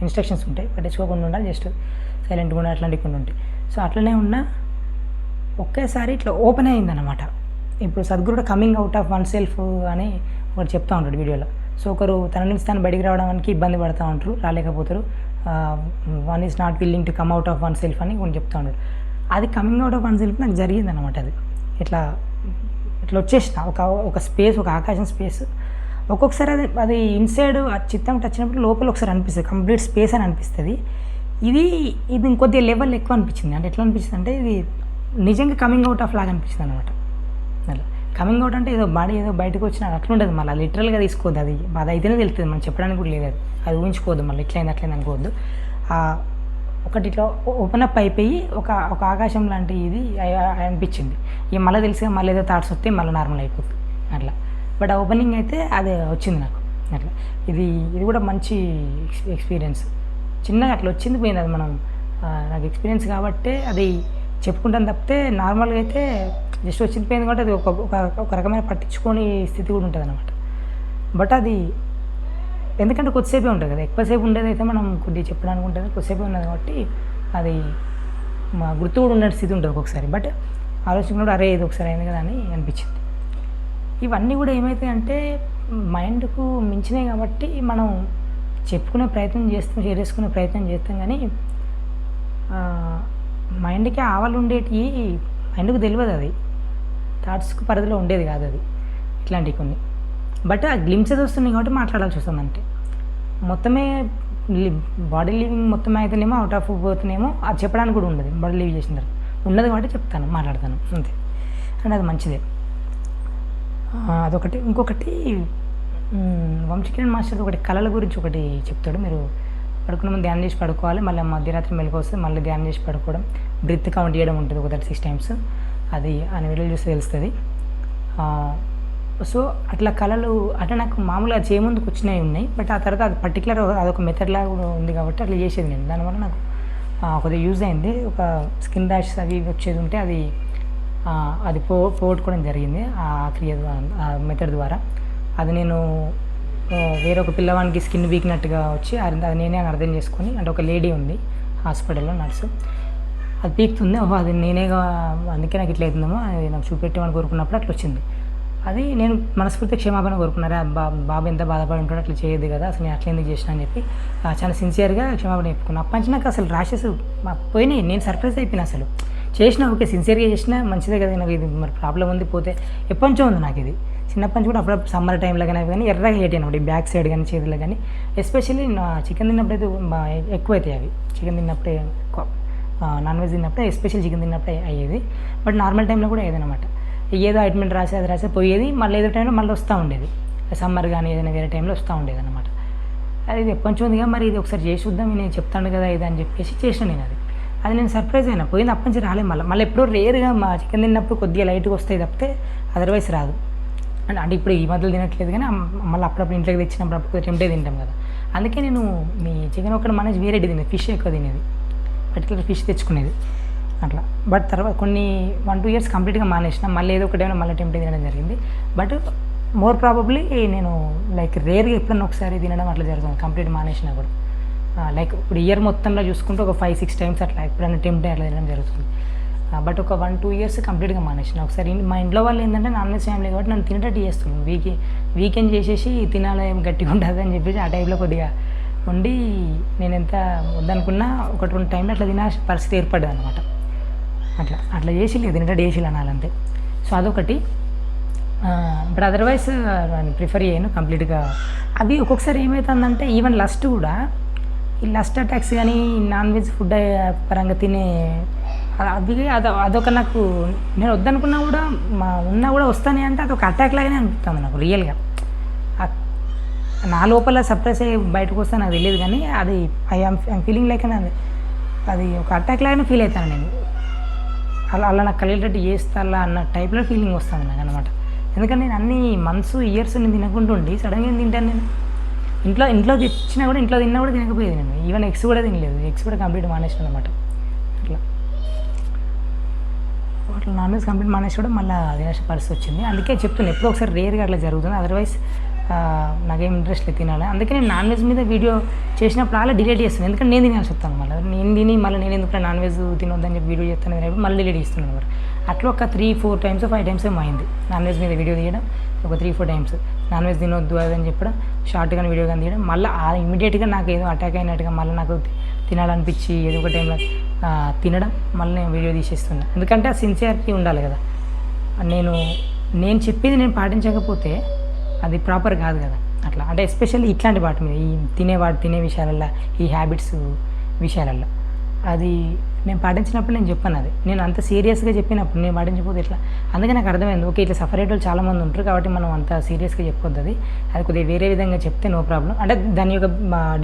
ఇన్స్ట్రక్షన్స్ ఉంటాయి, పట్టించుకోకుండా ఉండాలి, జస్ట్ సైలెంట్గా ఉండాలి, అట్లాంటివి కొన్ని ఉంటాయి. సో అట్లనే ఉన్నా ఒకేసారి ఇట్లా ఓపెన్ అయిందన్నమాట. ఇప్పుడు సద్గురుడు coming out of oneself అని ఒకటి చెప్తూ ఉంటాడు వీడియోలో. సో ఒకరు తన నుంచి తను బయటికి రావడానికి ఇబ్బంది పడుతూ ఉంటారు, రాలేకపోతారు. One is not willing to come out of oneself అని కొన్ని చెప్తూ ఉంటాడు. అది coming out of oneself నాకు జరిగింది అనమాట. అది ఇట్లా వచ్చేసిన ఒక స్పేస్, ఒక ఆకాశం స్పేస్. ఒక్కొక్కసారి అది ఇన్సైడ్ చిత్తం టచ్ అయినప్పుడు లోపల ఒకసారి అనిపిస్తుంది, కంప్లీట్ స్పేస్ అని అనిపిస్తుంది. ఇది ఇంకొద్ది లెవెల్ ఎక్కువ అనిపించింది. అంటే ఎట్లా అనిపిస్తుంది అంటే ఇది నిజంగా కమింగ్ అవుట్ ఆఫ్ లాగా అనిపిస్తుంది అనమాట. అలా కమింగ్ అవుట్ అంటే ఏదో బాడీ ఏదో బయటకు వచ్చిన అట్లా ఉంటుంది. మళ్ళీ లిటరల్గా తీసుకోవద్దు, అది అయితేనే తెలుస్తుంది, మనం చెప్పడానికి కూడా లేదు. అది ఊహించుకోవద్దు, మళ్ళీ ఇట్లయింది అనుకోవద్దు. ఒకటి ఇట్లా ఓపెన్ అప్ అయిపోయి ఒక ఆకాశం లాంటి ఇది అనిపించింది. ఇక మళ్ళీ తెలిసిగా మళ్ళీ ఏదో థాట్స్ వస్తే మళ్ళీ నార్మల్ అయిపోతుంది అట్లా. బట్ ఆ ఓపెనింగ్ అయితే అది వచ్చింది నాకు అట్లా. ఇది కూడా మంచి ఎక్స్పీరియన్స్. చిన్నగా అట్లా వచ్చింది పోయింది, అది మనం నాకు ఎక్స్పీరియన్స్ కాబట్టి అది చెప్పుకుంటాను తప్పితే నార్మల్గా అయితే జస్ట్ వచ్చింది పోయింది కాబట్టి అది ఒక రకమైన పట్టించుకొని స్థితి కూడా ఉంటుంది అనమాట. బట్ అది ఎందుకంటే కొద్దిసేపే ఉంటుంది కదా, ఎక్కువసేపు ఉండేది అయితే మనం కొద్దిగా చెప్పడానికి ఉంటుంది, కొద్దిసేపే ఉన్నది కాబట్టి అది మా గుర్తు కూడా ఉండే స్థితి ఉంటుంది ఒక్కొక్కసారి. బట్ ఆలోచించినప్పుడు అరే ఇది ఒకసారి అయింది కదా అని అనిపించింది. ఇవన్నీ కూడా ఏమవుతాయంటే మైండ్కు మించినాయి కాబట్టి మనం చెప్పుకునే ప్రయత్నం చేస్తాం, షేర్ చేసుకునే ప్రయత్నం చేస్తాం, కానీ మైండ్కి ఆవలు ఉండేటివి మైండ్కు తెలియదు, అది థాట్స్కి పరిధిలో ఉండేది కాదు అది, ఇట్లాంటివి కొన్ని. బట్ ఆ గ్లిమ్సెస్ వస్తున్నాయి కాబట్టి మాట్లాడాల్సి వస్తుంది. అంటే మొత్తమే బాడీ లీవింగ్ మొత్తం అయితేనేమో అవుట్ ఆఫ్ పోతున్నామో అది చెప్పడానికి కూడా ఉండదు. బాడీ లీవ్ చేసిన తర్వాత ఉన్నది కాబట్టి చెప్తాను, మాట్లాడతాను అంతే. అండ్ అది మంచిదే. అదొకటి. ఇంకొకటి వంశీకిరణ్ మాస్టర్ ఒకటి కళల గురించి ఒకటి చెప్తాడు. మీరు పడుకున్న ముందు ధ్యానం చేసి పడుకోవాలి, మళ్ళీ మధ్యరాత్రి మెలకు వస్తే మళ్ళీ ధ్యానం చేసి పడుకోవడం, బ్రీత్ కౌంట్ చేయడం ఉంటుంది ఒక 36 times. అది ఆయన వీడియో చూస్తే తెలుస్తుంది. సో అట్లా కళలు అంటే నాకు మామూలుగా చేయముందుకు వచ్చినవి ఉన్నాయి, బట్ ఆ తర్వాత అది పర్టికులర్ అదొక మెథడ్ లాగా కూడా ఉంది కాబట్టి అట్లా చేసేది నేను. దానివల్ల నాకు కొద్దిగా యూజ్ అయింది. ఒక స్కిన్ ర్యాషెస్ అవి వచ్చేది ఉంటే అది పోగొట్టుకోవడం జరిగింది ఆ క్రియ ఆ మెథడ్ ద్వారా. అది నేను వేరొక పిల్లవానికి స్కిన్ వీక్నట్టుగా వచ్చి అది నేనే అని అర్థం చేసుకొని, అంటే ఒక లేడీ ఉంది హాస్పిటల్లో నర్సు, అది పీకుతుంది, అది నేనేగా అందుకే నాకు ఇట్లా అవుతుందేమో అది నాకు చూపెట్టమని కోరుకున్నప్పుడు అట్లా వచ్చింది. అది నేను మనస్ఫూర్తి క్షమాపణ కోరుకున్నారా, బాబు ఎంత బాధపడి ఉంటాడో అట్లా చేయదు కదా, అసలు నేను అట్లా ఎందుకు చేసినా అని చెప్పి చాలా సిన్సియర్గా క్షమాపణ చెప్పుకున్నాను. అప్పటి నాకు అసలు ర్యాషెస్ పోయినాయి. నేను సర్ప్రైజ్ అయిపోయినా, అసలు చేసినా ఓకే సిన్సియర్గా చేసినా మంచిదే కదా, నాకు ఇది మరి ప్రాబ్లం ఉంది పోతే ఎప్పటి నుంచో ఉంది నాకు ఇది. చిన్నప్పటి నుంచి కూడా అప్పుడప్పుడు సమ్మర్ టైంలో కానీ ఎర్రగా హేట్ అయినా బ్యాక్ సైడ్ కానీ చేతులు కానీ, ఎస్పెషల్లీ చికెన్ తిన్నప్పుడు అయితే ఎక్కువ అవుతాయి అవి. చికెన్ తిన్నప్పుడే ఎక్కువ, నాన్ వెజ్ తిన్నప్పుడే ఎస్పెషల్లీ చికెన్ తిన్నప్పుడే అయ్యేది. బట్ నార్మల్ టైంలో కూడా అయ్యేదన్నమాట. ఏదో అడ్మిట్ రాసి అది రాసి పోయేది, మళ్ళీ ఏదో టైంలో మళ్ళీ వస్తూ ఉండేది. సమ్మర్ కానీ ఏదైనా వేరే టైంలో వస్తూ ఉండేది అనమాట. అది ఎప్పటి నుంచి ఉందిగా, మరి ఇది ఒకసారి చేసి చూద్దాం నేను చెప్తాను కదా ఇది అని చెప్పేసి చేసిన నేను. అది నేను సర్ప్రైజ్ అయినా, పోయింది అప్పటి నుంచి రాలేదు. మళ్ళీ ఎప్పుడో రేర్గా మా చికెన్ తిన్నప్పుడు కొద్దిగా లైట్గా వస్తాయి తప్పితే అదర్వైజ్ రాదు. అంటే ఇప్పుడు ఈ మధ్యలో తినట్లేదు, కానీ మళ్ళీ అప్పుడప్పుడు ఇంట్లోకి తెచ్చినప్పుడు అప్పుడు టెంప్టే తింటాం కదా. అందుకే నేను మీ చికెన్ ఒక్కటి మనకి వేరే తినేది, ఫిష్ ఎక్కువ తినేది, పర్టికులర్ ఫిష్ తెచ్చుకునేది అట్లా. బట్ తర్వాత కొన్ని 1-2 years కంప్లీట్గా మానేసిన, మళ్ళీ ఏదో ఒకటేమైనా మళ్ళీ టెంప్టే తినడం జరిగింది. బట్ మోర్ ప్రాబబ్లీ నేను లైక్ రేర్గా ఎప్పుడన్నా ఒకసారి తినడం అట్లా జరుగుతుంది, కంప్లీట్ మానేసినా కూడా. లైక్ ఇప్పుడు ఇయర్ మొత్తంలో చూసుకుంటే ఒక 5-6 times అట్లా ఎప్పుడైనా టెంప్టే అట్లా తినడం జరుగుతుంది. బట్ ఒక 1-2 years కంప్లీట్గా మానేసిన. ఒకసారి మా ఇంట్లో వాళ్ళు ఏంటంటే నాన్ వెజ్ ఫ్యామిలీ కాబట్టి నన్ను తినేటట్టు చేస్తున్నాను. వీకెండ్ చేసేసి తినాలి గట్టిగా ఉంటుంది అని చెప్పేసి ఆ టైంలో కొద్దిగా ఉండి నేను ఎంత వద్దనుకున్నా ఒక 2 times అట్లా తినాల్సిన పరిస్థితి ఏర్పడ్డది అనమాట. అట్లా చేసి లేదు తినేటట్టు చేసి అనాలంతే. సో అదొకటి. బట్ అదర్వైజ్ ప్రిఫర్ చేయను కంప్లీట్గా. అవి ఒక్కొక్కసారి ఏమవుతుందంటే ఈవెన్ లస్ట్ కూడా, ఈ లస్ట్ అటాక్స్ కానీ నాన్ వెజ్ ఫుడ్ పరంగా తినే అవి అదొక నాకు నేను వద్దనుకున్నా కూడా ఉన్నా కూడా వస్తానే అంటే అదొక అటాక్ లాగానే అనిపిస్తుంది నాకు రియల్గా. నా లోపల సప్రెస్ అయ్యి బయటకు వస్తే నాకు తెలియదు, కానీ అది ఐఎమ్ ఫీలింగ్ లైక్ అని అది ఒక అటాక్ లాగానే ఫీల్ అవుతాను నేను. అలా నాకు కలిగేటట్టు చేస్తా అన్న టైప్లో ఫీలింగ్ వస్తుంది నాకు అనమాట. ఎందుకంటే నేను అన్ని మంత్స్ ఇయర్స్ నేను తినకుంటుండి సడన్గా తింటాను. నేను ఇంట్లో తెచ్చినా కూడా ఇంట్లో తిన్నా కూడా తినకపోయేది నేను. ఈవెన్ ఎగ్స్ కూడా తినలేదు, ఎగ్స్ కూడా కంప్లీట్ మానేసాను అనమాట. అట్లా నాన్ వెజ్ కంప్లీట్ మానేసి కూడా మళ్ళీ తినాల్సిన పరిస్థితి వచ్చింది. అందుకే చెప్తున్నాను ఎప్పుడో ఒకసారి రేర్గా అట్లా జరుగుతుంది, అదర్వైజ్ నాకేం ఇంట్రెస్ట్ లేదు తినాలి. అందుకే నేను నాన్ వెజ్ మీద వీడియో చేసినప్పుడు అలా డిలీట్ చేస్తాను, ఎందుకంటే నేను తినాల్సి వస్తాను. మళ్ళీ నేను తిని మళ్ళీ నేను ఎందుకు నాన్ వెజ్ తినొద్దని చెప్పి వీడియో చేస్తాను కాబట్టి మళ్ళీ డిలీట్ చేస్తున్నాను అనమాట. అట్లా ఒక 3-4 times 5 times ఏమో అయింది నాన్ వెజ్ మీద వీడియో తీయడం. ఒక 3-4 times నాన్ వెజ్ తినొద్దు అదని చెప్పడం, షార్ట్ కానీ వీడియో కానీ తీయడం. మళ్ళీ ఇమీడియట్గా నాకు ఏదో అటాక్ అయినట్టుగా మళ్ళీ నాకు తినాలనిపించి ఏదో ఒక టైంలో తినడం, మళ్ళీ నేను వీడియో తీసేస్తున్నాను. ఎందుకంటే ఆ సిన్సియారిటీ ఉండాలి కదా. నేను చెప్పేది నేను పాటించకపోతే అది ప్రాపర్ కాదు కదా. అట్లా అంటే ఎస్పెషల్లీ ఇట్లాంటి వాటి మీద, ఈ తినే విషయాలల్లో, ఈ హ్యాబిట్స్ విషయాలల్లో అది నేను పాటించినప్పుడు నేను చెప్పాను. అది నేను అంత సీరియస్గా చెప్పినప్పుడు నేను పాటించకపోతే ఎట్లా. అందుకే నాకు అర్థమైంది, ఓకే ఇట్లా సఫర్ అయ్యే వాళ్ళు చాలామంది ఉంటారు కాబట్టి మనం అంత సీరియస్గా చెప్పొద్దు. అది కొద్దిగా వేరే విధంగా చెప్తే నో ప్రాబ్లం. అంటే దాని యొక్క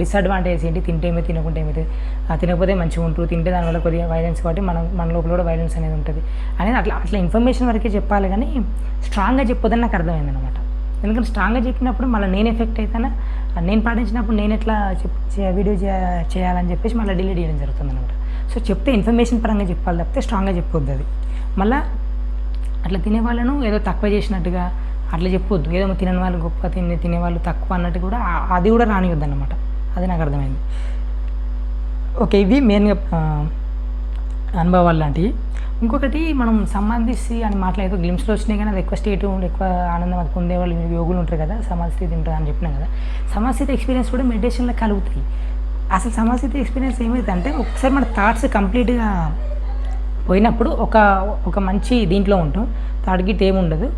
డిసడ్వాంటేజ్ ఏంటి, తింటే ఏమైతే తినకుంటే ఏమైతే, తినకపోతే మంచిగా ఉంటారు, తింటే దానివల్ల కొద్దిగా వైలెన్స్ కాబట్టి మన లోపల కూడా వైలెన్స్ అనేది ఉంటుంది అనేది అట్లా ఇన్ఫర్మేషన్ వరకే చెప్పాలి, కానీ స్ట్రాంగ్గా చెప్పొద్దని నాకు అర్థమైంది అనమాట. ఎందుకంటే స్ట్రాంగ్గా చెప్పినప్పుడు మళ్ళీ నేను ఎఫెక్ట్ అవుతానా, నేను పాటించినప్పుడు నేను ఎట్లా వీడియో చేయాలని చెప్పేసి మళ్ళీ డిలీట్ చేయడం జరుగుతుంది అనమాట. సో చెప్తే ఇన్ఫర్మేషన్ పరంగా చెప్పాలి తప్పితే స్ట్రాంగ్గా చెప్పొద్దు. అది మళ్ళీ అట్లా తినేవాళ్ళను ఏదో తక్కువ చేసినట్టుగా అట్లా చెప్పొద్దు, ఏదో తినని వాళ్ళు గొప్ప తినేవాళ్ళు తక్కువ అన్నట్టు కూడా అది కూడా రానివద్దు అన్నమాట. అది నాకు అర్థమైంది. ఓకే, ఇవి మెయిన్గా అనుభవాలు లాంటివి. ఇంకొకటి మనం సమాధి అని మాట్లాడేది గ్లిమ్స్లో వచ్చినాయి, కానీ అది ఎక్కువ స్టేట్ ఎక్కువ ఆనందం అది పొందేవాళ్ళు యోగులు ఉంటారు కదా, సమాధి స్థితి ఉంటుంది అని చెప్పినాం కదా. సమాధి స్థితి ఎక్స్పీరియన్స్ కూడా మెడిటేషన్లో కలుగుతాయి. అసలు సమాధి స్థితి ఎక్స్పీరియన్స్ ఏమైందంటే ఒకసారి మన థాట్స్ కంప్లీట్గా పోయినప్పుడు ఒక మంచి దీంట్లో ఉంటాం, థాట్ గిట్ ఏముండదు,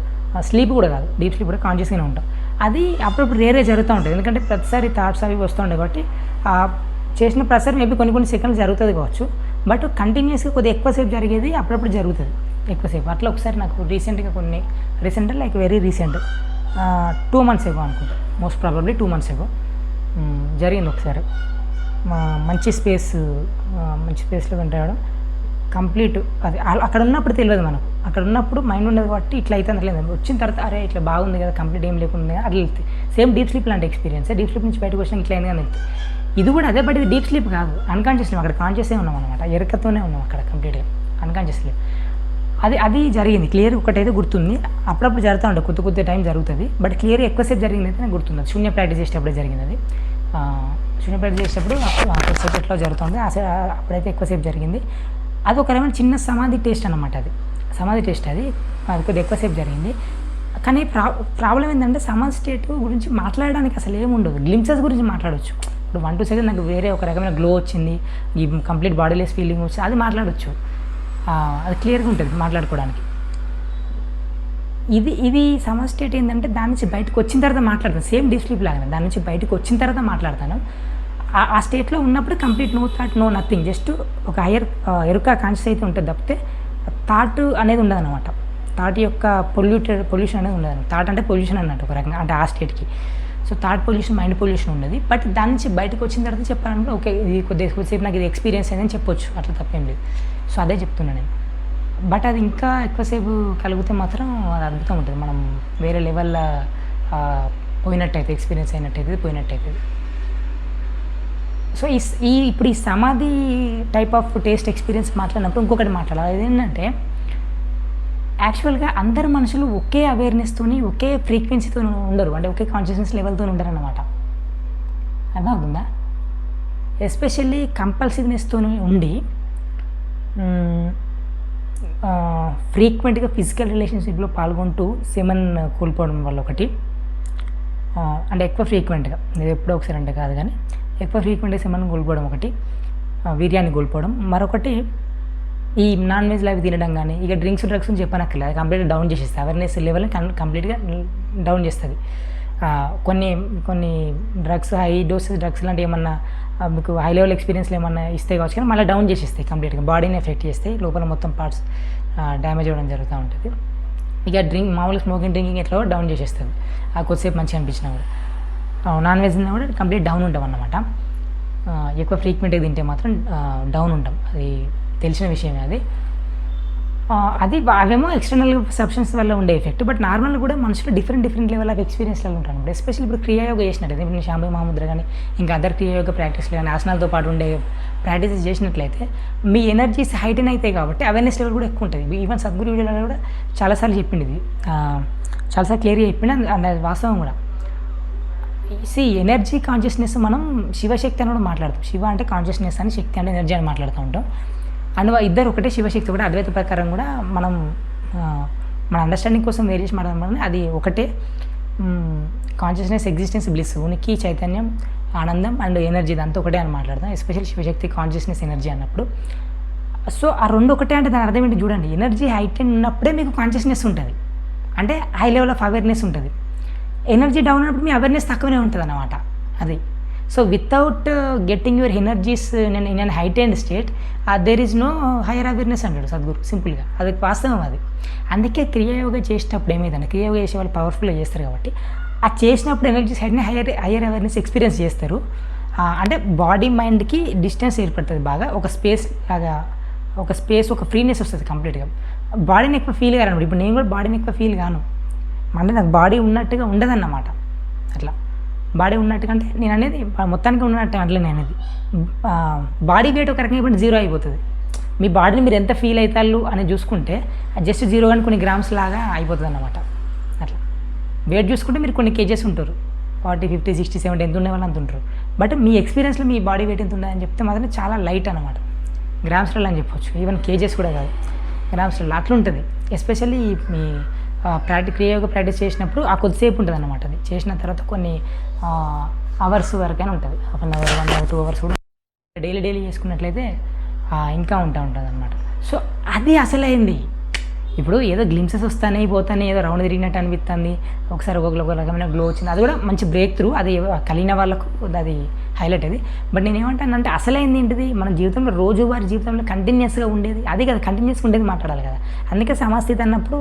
స్లీప్ కూడా కాదు, డీప్ స్లీప్ కూడా కాన్షియస్గానే ఉంటాం. అది అప్పుడప్పుడు రేరే జరుగుతూ ఉంటుంది, ఎందుకంటే ప్రతిసారి థాట్స్ అవి వస్తుంటాయి కాబట్టి చేసిన ప్రతిసారి మేబీ కొన్ని సెకండ్స్ జరుగుతుంది కావచ్చు, బట్ కంటిన్యూస్గా కొద్దిగా ఎక్కువసేపు జరిగేది అప్పుడప్పుడు జరుగుతుంది ఎక్కువసేపు. అట్లా ఒకసారి నాకు recent like very recent 2 months ఏగో అనుకుంటా, మోస్ట్ ప్రాబబ్లీ 2 months ఏగో జరిగింది ఒకసారి. మంచి స్పేస్లో వింటాడు కంప్లీట్. అది అక్కడ ఉన్నప్పుడు తెలియదు మనకు, అక్కడ ఉన్నప్పుడు మైండ్ ఉండదు కాబట్టి ఇట్లా అయితే లేదు, వచ్చిన తర్వాత అరే ఇట్లా బాగుంది కదా, కంప్లీట్ ఏం లేకుండా అట్లా వెళ్తే సేమ్ డీప్ స్లీప్ లాంటి ఎక్స్పీరియన్స్. డీప్ స్లీప్ నుంచి బయటకు వచ్చిన ఇట్లా అయింది కానీ ఇది కూడా అదే, బట్ ఇది డీప్ స్లీప్ కాదు, అన్కాన్షియస్ స్లీప్. అక్కడ కాన్షియస్గా ఉన్నాం అనమాట, ఎరకతోనే ఉన్నాం అక్కడ కంప్లీట్గా, అన్కాన్షియస్ స్లీప్. అది జరిగింది క్లియర్. ఒకటైతే గుర్తుంది, అప్పుడప్పుడు జరుగుతూ ఉంటుంది, కొద్ది టైం జరుగుతుంది, బట్ క్లియర్ ఎక్కువసేపు జరిగింది అయితే నాకు గుర్తుంది. శూన్య ప్రాక్టీస్ చేసేటప్పుడే జరిగింది అది. శూన్య ప్రాక్టీస్ చేసేటప్పుడు కొద్దిసేపు ఎట్లా జరుగుతుంది, అప్పుడైతే ఎక్కువసేపు జరిగింది. అది ఒక రకమైన చిన్న సమాధి టేస్ట్ అనమాట, అది కొద్దిగా ఎక్కువసేపు జరిగింది. కానీ ప్రాబ్లం ఏంటంటే సమాధి స్టేట్ గురించి మాట్లాడడానికి అసలు ఏముండదు, గ్లిమ్సెస్ గురించి మాట్లాడవచ్చు. ఇప్పుడు 1-2 seconds నాకు వేరే ఒక రకమైన గ్లో వచ్చింది, ఈ కంప్లీట్ బాడీలెస్ ఫీలింగ్ వచ్చింది, అది మాట్లాడవచ్చు, అది క్లియర్గా ఉంటుంది మాట్లాడుకోవడానికి. ఇది సమాధి స్టేట్ ఏంటంటే దాని నుంచి బయటకు వచ్చిన తర్వాత మాట్లాడతాను, సేమ్ డీప్ స్లీప్ లాగానే దాని నుంచి బయటకు వచ్చిన తర్వాత మాట్లాడతాను. ఆ స్టేట్లో ఉన్నప్పుడు complete no thought no nothing, just ఒక ఎరుక కాన్షియస్ అయితే ఉంటుంది తప్పితే థాట్ అనేది ఉండదు అనమాట. థాట్ యొక్క పొల్యూషన్ అనేది ఉండదు. థాట్ అంటే పొల్యూషన్ అన్నట్టు ఒక రకంగా, అంటే ఆ స్టేట్కి. So thought pollution, mind pollution ఉండదు. బట్ దాని నుంచి బయటకు వచ్చిన తర్వాత చెప్పాలంటే ఓకే ఇది కొద్దిసేపు నాకు ఇది ఎక్స్పీరియన్స్ అయిందని చెప్పొచ్చు, అట్లా తప్పేం లేదు. సో అదే చెప్తున్నాను నేను. బట్ అది ఇంకా ఎక్కువసేపు కలిగితే మాత్రం అది అద్భుతం ఉంటుంది, మనం వేరే లెవెల్లో పోయినట్టయితే, ఎక్స్పీరియన్స్ అయినట్టయితే. సో ఇప్పుడు ఈ సమాధి టైప్ ఆఫ్ టేస్ట్ ఎక్స్పీరియన్స్ మాట్లాడినప్పుడు ఇంకొకటి మాట్లాడాలి. అదేంటంటే యాక్చువల్గా అందరు మనుషులు ఒకే అవేర్నెస్తోని ఒకే ఫ్రీక్వెన్సీతో ఉండరు, అంటే ఒకే కాన్షియస్నెస్ లెవెల్తో ఉండరు అన్నమాట. అర్థమవుతుందా? ఎస్పెషల్లీ కంపల్సివ్నెస్తో ఉండి ఫ్రీక్వెంట్గా ఫిజికల్ రిలేషన్షిప్లో పాల్గొంటూ సెమన్ కోల్పోవడం వల్ల ఒకటి, అంటే ఎక్కువ ఫ్రీక్వెంట్గా, ఇది ఎప్పుడో ఒకసారి అంటే కాదు కానీ ఎక్కువ ఫ్రీక్వెంట్గా సెమన్ కోల్పోవడం ఒకటి, వీర్యాన్ని కోల్పోవడం. మరొకటి ఈ నాన్ వెజ్ అవి తినడం కానీ, ఇక డ్రింక్స్ అని చెప్పనక్కర్లేదు, అది కంప్లీట్గా డౌన్ చేసేస్తుంది, అవేర్నెస్ లెవెల్ని కంప్లీట్గా డౌన్ చేస్తుంది. కొన్ని డ్రగ్స్, హై డోసెస్ డ్రగ్స్ లాంటి ఏమన్నా మీకు హై లెవెల్ ఎక్స్పీరియన్స్లో ఏమన్నా ఇస్తే కావచ్చు, కానీ మళ్ళీ డౌన్ చేసేస్తాయి, కంప్లీట్గా బాడీని ఎఫెక్ట్ చేస్తాయి, లోపల మొత్తం పార్ట్స్ డ్యామేజ్ అవ్వడం జరుగుతూ ఉంటుంది. ఇక మామూలుగా డ్రింకింగ్ ఎట్లా డౌన్ చేసేస్తుంది, ఆ కొద్దిసేపు మంచిగా అనిపించినా కూడా. నాన్ వెజ్ తిన్నా కూడా కంప్లీట్ డౌన్ ఉంటాం అన్నమాట. ఎక్కువ ఫ్రీక్వెంట్గా తింటే మాత్రం డౌన్ ఉంటాం, అది తెలిసిన విషయమే. అది అవేమో ఎక్స్టర్నల్ సబ్స్టెన్స్ వల్ల ఉండే ఎఫెక్ట్. బట్ నార్మల్ కూడా మనుషులు డిఫరెంట్ లెవెల్ ఆఫ్ ఎక్స్పీరియన్స్లో ఉంటారు. ఎస్పెషల్లీ ఇప్పుడు క్రియాయోగ చేసినట్టయితే, ఇప్పుడు శాంభవి మహాముద్ర కానీ ఇంకా అదర్ క్రియాయోగ ప్రాక్టీస్లు కానీ ఆసనాలతో పాటు ఉండే ప్రాక్టీసెస్ చేసినట్లయితే మీ ఎనర్జీస్ హైటెన్ అవుతాయి కాబట్టి అవేర్నెస్ లెవెల్ కూడా ఎక్కువ ఉంటుంది. ఈవెన్ సద్గురు వీడియోలో కూడా చాలాసార్లు చెప్పింది, ఇది చాలాసార్లు క్లియర్గా చెప్పింది, అది వాస్తవం కూడా. ఎనర్జీ కాన్షియస్నెస్ మనం శివశక్తి అని కూడా మాట్లాడుతాం. శివ అంటే కాన్షియస్నెస్ అని, శక్తి అంటే ఎనర్జీ అని మాట్లాడుతూ ఉంటాం. అండ్ ఇద్దరు ఒకటే, శివశక్తి కూడా అద్వైత ప్రకారం కూడా మనం మన అండర్స్టాండింగ్ కోసం వేరే చేసి మాట్లాడడం, అది ఒకటే. కాన్షియస్నెస్, ఎగ్జిస్టెన్స్, బ్లిస్, ఉనికి, చైతన్యం, ఆనందం అండ్ ఎనర్జీ, దాంతో ఒకటే అని మాట్లాడతాం. ఎస్పెషల్లీ శివశక్తి, కాన్షియస్నెస్, ఎనర్జీ అన్నప్పుడు. సో ఆ రెండు ఒకటే అంటే దాని అర్థం ఏంటి చూడండి, ఎనర్జీ హైటెన్ ఉన్నప్పుడే మీకు కాన్షియస్నెస్ ఉంటుంది, అంటే హై లెవెల్ ఆఫ్ అవేర్నెస్ ఉంటుంది. ఎనర్జీ డౌన్ అయినప్పుడు మీ అవేర్నెస్ తక్కువనే ఉంటుంది అన్నమాట. అది so without getting your energies in an heightened state there is no higher awareness అంటాడు సద్గురు, సింపుల్గా. అది వాస్తవం. అది అందుకే క్రియాయోగ చేసేటప్పుడు ఏమైందంటే, క్రియాయోగ చేసే వాళ్ళు పవర్ఫుల్గా చేస్తారు కాబట్టి ఆ చేసినప్పుడు ఎనర్జీస్ హైట్ని హయ్యర్ అవేర్నెస్ ఎక్స్పీరియన్స్ చేస్తారు. అంటే బాడీ మైండ్కి డిస్టెన్స్ ఏర్పడుతుంది బాగా, ఒక స్పేస్ లాగా, ఒక ఫ్రీనెస్ వస్తుంది కంప్లీట్గా. బాడీని ఎక్కువ ఫీల్ కాను. ఇప్పుడు నేను కూడా బాడీని ఎక్కువ ఫీల్ కాను, అంటే నాకు బాడీ ఉన్నట్టుగా ఉండదన్నమాట. అట్లా బాడీ ఉన్నట్టుగా అంటే నేను అనేది మొత్తానికి ఉన్నట్టు అంటే నేను అనేది బాడీ వెయిట్ ఒక రకంగా ఇప్పుడు 0 అయిపోతుంది. మీ బాడీని మీరు ఎంత ఫీల్ అవుతారు అని చూసుకుంటే జస్ట్ 0 కానీ కొన్ని గ్రామ్స్ లాగా అయిపోతుంది అన్నమాట. అట్లా వెయిట్ చూసుకుంటే మీరు కొన్ని కేజెస్ ఉంటారు, 40, 50, 60, 70 ఎంత ఉండే వాళ్ళు అంత ఉంటారు. బట్ మీ ఎక్స్పీరియన్స్లో మీ బాడీ వెయిట్ ఎంత ఉన్నదని చెప్తే మాత్రం చాలా లైట్ అనమాట. గ్రామ్స్లలో అని చెప్పొచ్చు, ఈవెన్ కేజెస్ కూడా కాదు, గ్రామ్స్లలో అట్లా ఉంటుంది. ఎస్పెషల్లీ మీ క్రియాయోగా ప్రాక్టీస్ చేసినప్పుడు ఆ కొద్దిసేపు ఉంటుంది అన్నమాట. అది చేసిన తర్వాత కొన్ని అవర్స్ వరకైనా ఉంటుంది, 1 అవర్ 1 అవర్ 2 అవర్స్ కూడా డైలీ చేసుకున్నట్లయితే ఇంకా ఉంటుంది అనమాట. సో అది అసలైంది. ఇప్పుడు ఏదో గ్లిమ్సెస్ వస్తానే పోతానే ఏదో రౌండ్ తిరిగినట్టు అనిపిస్తుంది, ఒకసారి ఒక రకమైన గ్లో వచ్చింది, అది కూడా మంచి బ్రేక్ త్రూ, అది కలిగిన వాళ్ళకు అది హైలైట్ అది. బట్ నేను ఏమంటానంటే అసలైంది ఏంటిది, మన జీవితంలో రోజువారీ జీవితంలో కంటిన్యూస్గా ఉండేది అది కదా, కంటిన్యూస్గా ఉండేది మాట్లాడాలి కదా. అందుకే సమాస్థితి అన్నప్పుడు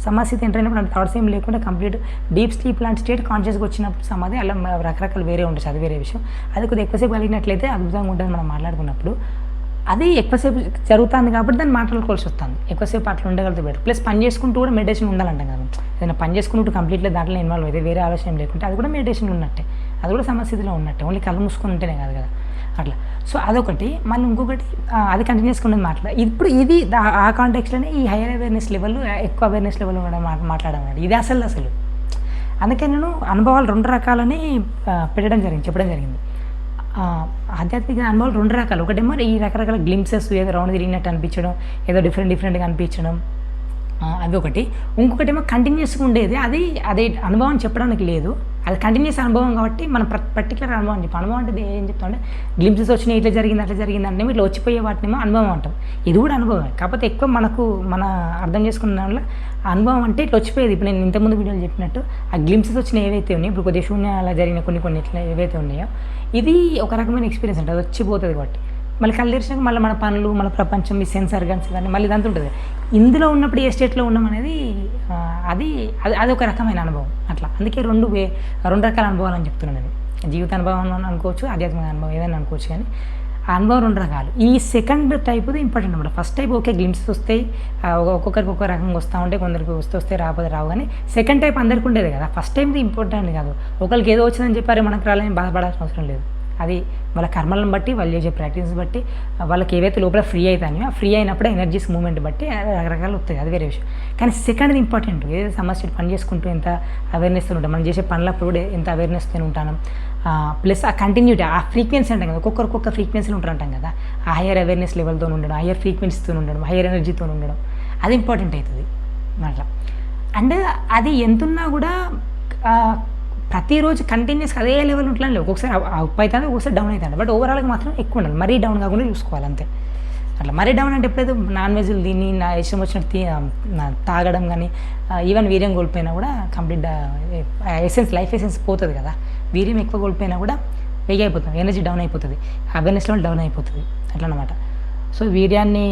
సమాస్థితి ఎంటర్ అయినప్పుడు అంటే థాట్స్ ఏం లేకుండా కంప్లీట్ డీప్ స్లీప్ లాంటి స్టేట్ కాన్షియస్గా వచ్చినప్పుడు సమాధి అలా రకరకాలు వేరే ఉండొచ్చు, అది వేరే విషయం. అది కొద్దిగా ఎక్కువసేపు కలిగినట్లయితే అద్భుతంగా ఉంటుంది మనం మాట్లాడుకున్నప్పుడు. అది ఎక్కువసేపు జరుగుతుంది కాబట్టి దాన్ని మాట్లాడుకోవాల్సి వస్తుంది, ఎక్కువసేపు అట్లా ఉండగలిగితే బెటర్. ప్లస్ పని చేసుకుంటూ కూడా మెడిటేషన్ ఉండాలంటాం కదా, ఏదైనా పని చేసుకుంటూ కంప్లీట్గా దాంట్లో ఇన్వాల్వ్ అయితే వేరే ఆలోచన లేకుంటే అది కూడా మెడిటేషన్ ఉన్నట్టే, అది కూడా సమస్థితిలో ఉన్నట్టే, ఓన్లీ కళ్ళు మూసుకొని ఉంటేనే కాదు కదా అట్లా. సో అదొకటి. మళ్ళీ ఇంకొకటి అది కంటిన్యూస్గా ఉండేది మాట్లాడాలి. ఇప్పుడు ఇది ఆ కాంటెక్స్లోనే ఈ హైయర్ అవేర్నెస్ లెవెల్, ఎక్కువ అవేర్నెస్ లెవెల్ కూడా మాట్లాడడం ఇది అసలు. అందుకే నేను అనుభవాలు 2 రకాలని చెప్పడం జరిగింది. ఆధ్యాత్మిక అనుభవాలు 2 రకాలు. ఒకటేమో ఈ రకరకాల గ్లింప్సెస్, ఏదో రౌండ్ తిరిగినట్టు అనిపించడం, ఏదో డిఫరెంట్గా అనిపించడం, అవి ఒకటి. ఇంకొకటేమో కంటిన్యూస్గా ఉండేది, అదే అనుభవం చెప్పడానికి లేదు, అది కంటిన్యూస్ అనుభవం కాబట్టి మన పర్టికులర్ అనుభవం చెప్పి. అనుభవం అంటే ఏం చెప్తామంటే గ్లింప్సెస్ వచ్చినాయి, ఇట్లా జరిగింది అట్లా జరిగింది అంటే ఇట్లా వచ్చిపోయే వాటినేమో అనుభవం అంటాం. ఇది కూడా అనుభవమే, కాకపోతే ఎక్కువ మన అర్థం చేసుకున్న దానివల్ల అనుభవం అంటే ఇట్లా వచ్చిపోయేది. ఇప్పుడు నేను ఇంతకుముందు వీడియోలు చెప్పినట్టు ఆ గ్లింప్సెస్ వచ్చిన ఏవైతే ఉన్నాయో, ఇప్పుడు కొద్దిగా శూన్య అలా జరిగిన కొన్ని ఇట్లా ఏవైతే ఉన్నాయో, ఇది ఒక రకమైన ఎక్స్పీరియన్స్ అంటే అది వచ్చిపోతుంది కాబట్టి మళ్ళీ కళ్ళు తెరిచినాక మళ్ళీ మన పనులు, మన ప్రపంచం, ఈ సెన్సార్ గన్స్ కానీ మళ్ళీ ఇదంతా ఉంటుంది. ఇందులో ఉన్నప్పుడు ఏ స్టేట్లో ఉన్నాం అనేది అది ఒక రకమైన అనుభవం అట్లా. అందుకే 2 రకాల అనుభవాలు అని చెప్తున్నాను. అది జీవిత అనుభవం అనుకోవచ్చు, ఆధ్యాత్మిక అనుభవం ఏదైనా అనుకోవచ్చు, కానీ ఆ అనుభవం 2 రకాలు. ఈ సెకండ్ టైప్ది ఇంపార్టెంట్ అనమాట. ఫస్ట్ టైప్ ఓకే గ్లింప్సెస్ వస్తాయి, ఒక్కొక్కరికి ఒక్కొక్క రకంగా వస్తూ ఉంటాయి, కొందరికి వస్తే రాకపోతే రావు, కానీ సెకండ్ టైప్ అందరికీ ఉండేది కదా. ఫస్ట్ టైంది ఇంపార్టెంట్ కాదు. ఒకరికి ఏదో వచ్చిందని చెప్పారు మనకు రాలేని బాధపడాల్సిన అవసరం లేదు. అది వాళ్ళ కర్మలను బట్టి, వాళ్ళు చేసే ప్రాక్టీస్ బట్టి, వాళ్ళకి ఏవైతే లోపల ఫ్రీ అవుతాయో ఆ ఫ్రీ అయినప్పుడు ఎనర్జీస్ మూమెంట్ బట్టి రకరకాలు వస్తాయి, అది వేరే విషయం. కానీ సెకండ్ది ఇంపార్టెంట్. ఏదైతే సమస్య పని చేసుకుంటూ ఎంత అవేర్నెస్తో ఉంటాం, మనం చేసే పనులప్పుడు కూడా ఎంత అవేర్నెస్తో ఉంటాను, ప్లస్ ఆ కంటిన్యూటీ, ఆ ఫ్రీక్వెన్సీ అంటాం కదా, ఒక్కొక్క ఫ్రీక్వెన్సీలు ఉంటారంటాం కదా, ఆ హయ్యర్ అవేర్నెస్ లెవెల్తో ఉండడం, హయ్యర్ ఫ్రీక్వెన్సీతో ఉండడం, హయ్యర్ ఎనర్జీతో ఉండడం, అది ఇంపార్టెంట్ అవుతుంది అట్లా. అండ్ అది ఎంతున్నా కూడా ప్రతిరోజు కంటిన్యూస్గా అదే లెవెల్ ఉంటుందండి. ఒక్కొక్కసారి అప్ అవుతుంది, ఒక్కొక్కసారి డౌన్ అవుతుంది, బట్ ఓవరాల్గా మాత్రం ఎక్కువ ఉండాలి, మరీ డౌన్ కాకుండా చూసుకోవాలి అంతే. అట్లా మరీ డౌన్ అంటే ఎప్పుడైతే నాన్ వెజ్లు తిని నా ఇష్టం వచ్చినట్టు తాగడం కానీ, ఈవెన్ వీర్యం కోల్పోయినా కూడా కంప్లీట్ లైఫ్ ఎసెన్స్ పోతుంది కదా. వీర్యం ఎక్కువ కోల్పోయినా కూడా వెయ్యి అయిపోతుంది, ఎనర్జీ డౌన్ అయిపోతుంది, అవేర్నెస్ లెవెల్ డౌన్ అయిపోతుంది అట్లా అనమాట. సో వీర్యాన్ని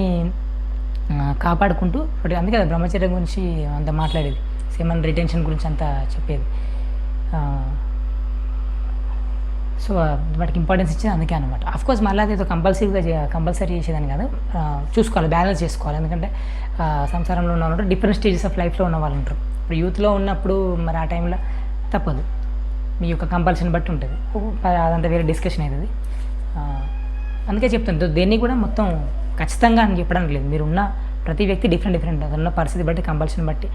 కాపాడుకుంటూ, అందుకే కదా బ్రహ్మచర్యం గురించి అంత మాట్లాడేది, సెమన్ రిటెన్షన్ గురించి అంతా చెప్పేది. సో వాటికి ఇంపార్టెన్స్ ఇచ్చేది అందుకే అనమాట. అఫ్కోర్స్ మళ్ళీ అదేదో కంపల్సరీ చేసేదాన్ని కాదు, చూసుకోవాలి, బ్యాలెన్స్ చేసుకోవాలి. ఎందుకంటే సంసారంలో ఉన్న వాళ్ళు డిఫరెంట్ స్టేజెస్ ఆఫ్ లైఫ్లో ఉన్న వాళ్ళు ఉంటారు. ఇప్పుడు యూత్లో ఉన్నప్పుడు మరి ఆ టైంలో తప్పదు, మీ యొక్క కంపల్సరీని బట్టి ఉంటుంది, అదంతా వేరే డిస్కషన్ అవుతుంది. అందుకే చెప్తాను, దేన్ని కూడా మొత్తం ఖచ్చితంగా అని చెప్పడానికి లేదు. మీరు ఉన్న ప్రతి వ్యక్తి డిఫరెంట్ అతనున్న పరిస్థితి బట్టి, కంపల్సరీని బట్టి,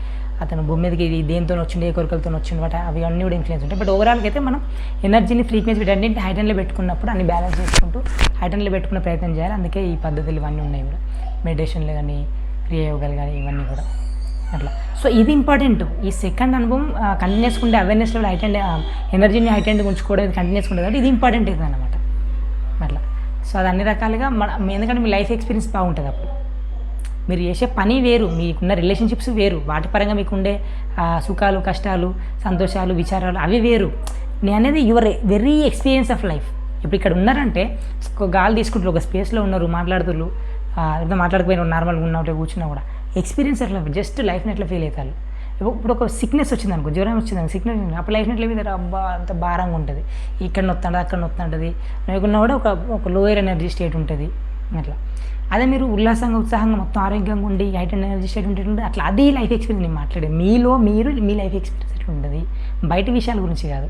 అతను భూమి మీదకి దేంతో వచ్చింది, ఏ కోరికలతో వచ్చింది, బట్ అవి అన్నీ కూడా ఇన్ఫ్లుయెన్స్ ఉంటాయి. బట్ ఓవరాల్గా అయితే మనం ఎనర్జీని, ఫ్రీక్వెన్సీ వీటన్నింటిని హైటన్లో పెట్టుకున్నప్పుడు అన్ని బ్యాలెన్స్ చేసుకుంటూ హైటన్లో పెట్టుకునే ప్రయత్నం చేయాలి. అందుకే ఈ పద్ధతులు ఇవన్నీ ఉన్నాయి కూడా, మెడిటేషన్లు కానీ, క్రియాయోగాలు కానీ, ఇవన్నీ కూడా అట్లా. సో ఇది ఇంపార్టెంట్. ఈ సెకండ్ అనుభవం కంటిన్యూస్గా ఉండే అవేర్నెస్ లెవెల్ హైటెండ్, ఎనర్జీని హైటెండ్గా ఉంచుకోవడం కంటిన్యూస్గా ఉండేది, ఇది ఇంపార్టెంట్ అవుతుంది అనమాట అట్లా. సో అది అన్ని రకాలుగా ఎందుకంటే మీ లైఫ్ ఎక్స్పీరియన్స్ బాగుంటుంది. అప్పుడు మీరు చేసే పని వేరు, మీకున్న రిలేషన్షిప్స్ వేరు, వాటి పరంగా మీకుండే సుఖాలు, కష్టాలు, సంతోషాలు, విచారాలు అవి వేరు. నేను అనేది your very experience of life. ఇప్పుడు ఇక్కడ ఉన్నారంటే ఒక గాలి తీసుకుంటారు, ఒక స్పేస్లో ఉన్నారు, మాట్లాడుతున్నారు, లేదా మాట్లాడకపోయినా నార్మల్గా ఉన్నట్టు కూర్చున్నా కూడా ఎక్స్పీరియన్స్ ఎట్లా, జస్ట్ లైఫ్ని ఎట్లా ఫీల్ అవుతారు. ఇప్పుడు ఒక సిక్నెస్ వచ్చింది అనుకో, జ్వరం వచ్చింది, సిక్నెస్ అప్పుడు లైఫ్ని ఎట్లా ఫీల్ అవుతారు, అబ్బా అంత భారంగా ఉంటుంది, ఇక్కడ నొత్తంటుంది, అక్కడ నొత్తుంటుంది, లేకున్నా కూడా ఒక లోయర్ ఎనర్జీ స్టేట్ ఉంటుంది అట్లా. అదే మీరు ఉల్లాసంగా, ఉత్సాహంగా, మొత్తం ఆరోగ్యంగా ఉండి హైటెండ్ ఎనర్జీ స్టేట్ ఉంటుంది అట్లా, అది లైఫ్ ఎక్స్పీరియన్స్. నేను మాట్లాడేది మీరు మీ లైఫ్ ఎక్స్పీరియన్స్ ఎట్లా ఉంటుంది, బయట విషయాల గురించి కాదు.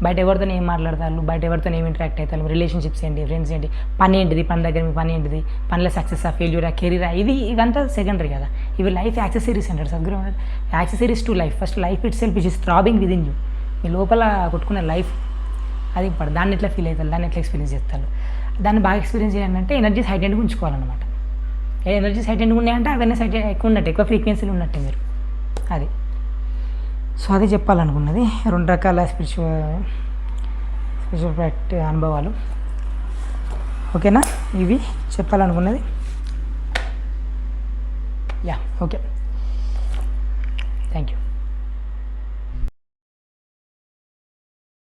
బయట ఎవరితో ఏం మాట్లాడతారు, బయట ఎవరితో ఏం ఇంటరాక్ట్ అవుతారు, రిలేషన్షిప్స్ ఏంటి, ఫ్రెండ్స్ ఏంటి, పని ఏంటిది, పని దగ్గర మీ పని ఏంటిది, పనిలో సక్సెస్ ఫెయిల్యూరా, కెరీరా, ఇవంతా సెకండరీ కదా. ఇవి లైఫ్ యాక్సెసరీస్ అంటారు. Sadhguru accessories to life. First life itself is throbbing within you. మీ లోపల కొట్టుకునే లైఫ్ అది ఇప్పుడు దాన్ని ఎట్లా ఫీల్ అవుతారు, దాన్ని ఎట్లా ఎక్స్పీరియన్స్ చేస్తారు, దాన్ని బాగా ఎక్స్పీరియన్స్ చేయాలంటే ఎనర్జీస్ హైటెండ్గా ఉంచుకోవాలన్నమాట. ఎనర్జీస్ హైటెండ్గా ఉన్నాయంటే అవేర్నెస్ హైటెండ్ ఎక్కువ ఉన్నట్టు, ఎక్కువ ఫ్రీక్వెన్సీలు ఉన్నట్టే మీరు. అది సో అది చెప్పాలనుకున్నది. 2 రకాల స్పిరిచువల్ అనుభవాలు. ఓకేనా, ఇవి చెప్పాలనుకున్నది. Yeah, okay, thank you.